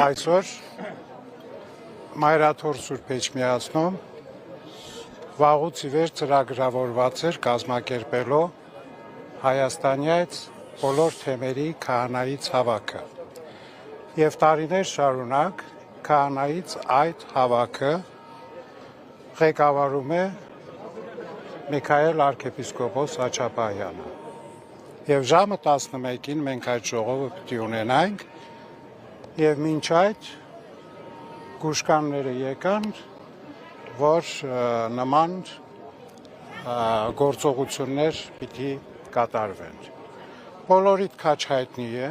Այսօր Մայրաթոր Սուրբ Էջմիածնում վաղուց ի վեր ծրագրավորված էր կազմակերպելով Հայաստանյաց բոլոր թեմերի քահանայից հավաքը։ Եվ տարիներ շարունակ քահանայից այդ հավաքը ղեկավարում է Միքայել arczepiskopos Աչապահյանը։ Եվ ժամը 11-ին մենք այդ ժողովը պիտի ունենանք, եւ մինչ այդ գուշկանները եկան, որ նման գործողություններ պիտի կատարվեն։ Բոլորիդ քաչ հայտնի է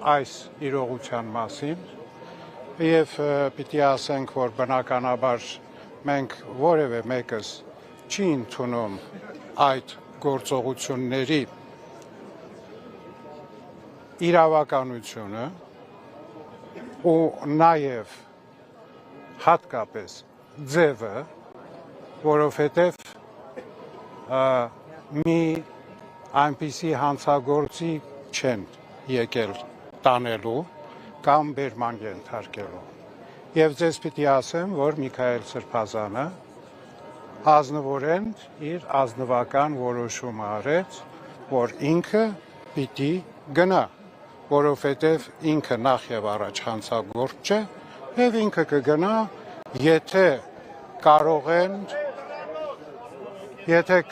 այս իրողության մասին եւ պիտի ասենք, որ բնականաբար մենք որևէ մեկս չի ընդունում այդ գործողությունների իրավականությունը ու նաև հատկապես ձևը, որովհետև մի այնպիսի հանցագործի չեն եկել տանելու կամ բերման ենթարկելու։ Եվ ձեզ պիտի ասեմ, որ Միքայել Սրբազանը ազնվորեն իր ազնվական որոշումը արեց, որ ինքը պիտի գնա, որովհետև ինքը նախ եւ առաջ հանցագործ չէ, եւ ինքը կգնա, եթե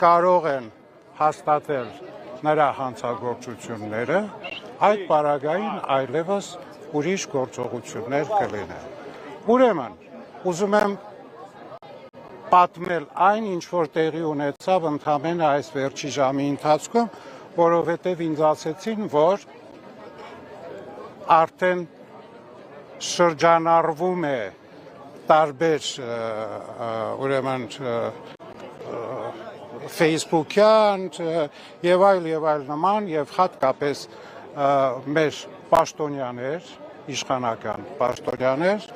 կարող են հաստատել նրա հանցագործությունները, այդ պարագային այլևս ուրիշ գործողություններ կլինեն։ Ուրեմն, ուզում եմ պատմել այն, ինչ որ տեղի ունեցավ ընդամենը այս վերջի ժամի ընթացքում, որովհետև ինձ ասեցին, որ արդեն շրջանառվում է տարբեր ուրեմն Facebook-յան եւ այլ նման եւ հատկապես մեր պաշտոնյաներ, իշխանական պաշտոնյաներ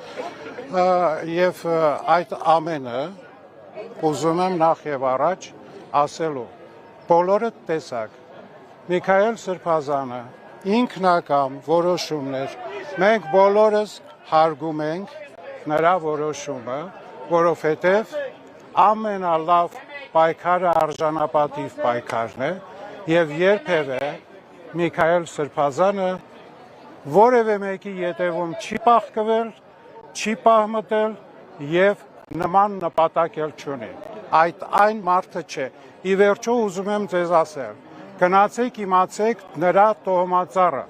եւ այդ ամենը ուզում եմ նախ եւ առաջ ասելու բոլորը տեսակ Միքայել Սրբազանը ինքնական որոշումներ, մենք բոլորս հարգում ենք նրա որոշումը, որովհետև ամենալավ պայքարը արժանապատիվ պայքարն է եւ երբևէ Միքայել Սրբազանը որևէ մեկի ետևում չի պահկվել, չի պահմտել եւ նման նպատակ էլ չունի։ Այդ այն մարդը չէ։ Ի վերջո ուզում եմ ձեզ ասել, գնացեք իմացեք նրա տոհմածառը։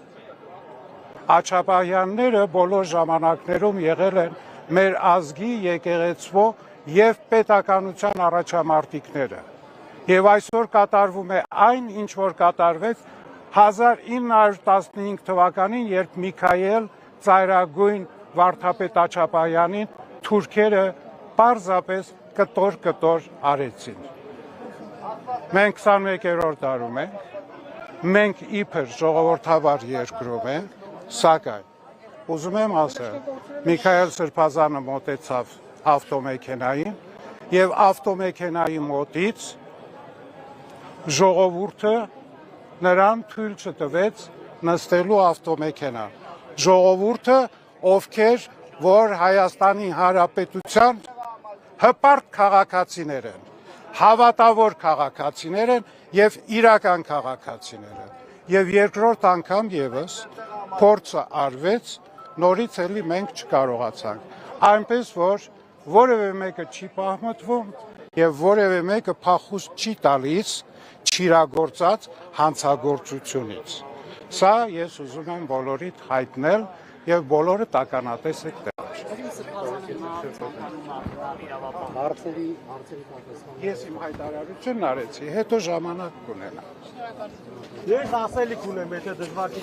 Աչապահյանները բոլոր ժամանակներում եղել են մեր ազգի եկեղեցվո եւ պետականության առաջամարտիկները։ Եվ այսօր կատարվում է այն, ինչ որ կատարվեց 1915 թվականին, երբ Միքայել ծայրագույն վարդապետ Աչապահյանին թուրքերը պարզապես կտոր արեցին։ Մենք 21-րդ դարում ենք, մենք իբր ժողովրդավար երկրում ենք, սակայն ուզում եմ ասել, Միքայել Սրբազանը մոտեցավ ավտոմեքենային եւ ավտոմեքենայի մոտից ժողովուրդը նրան թույլ չտվեց նստելու ավտոմեքենա։ Ժողովուրդը, ովքեր որ Հայաստանի Հանրապետության հպարտ քաղաքացիներ են, հավատավոր քաղաքացիներ են եւ իրական քաղաքացիներ են։ Եվ երկրորդ անգամ եւս փորձը արվեց, նորից էլի մենք չկարողացանք։ Այնպես որ որևէ մեկը չի պահմտվում եւ որևէ մեկը փախուստ չի տալիս չիրագործած հանցագործությունից։ Սա ես ուզում եմ բոլորիդ հայտնել եւ բոլորը տականատես եք դեռ։ Ես իմ հայտարարությունն արեցի, հետո ժամանակ կունենա։ Ես ասելիք ունեմ, եթե դժվար չի։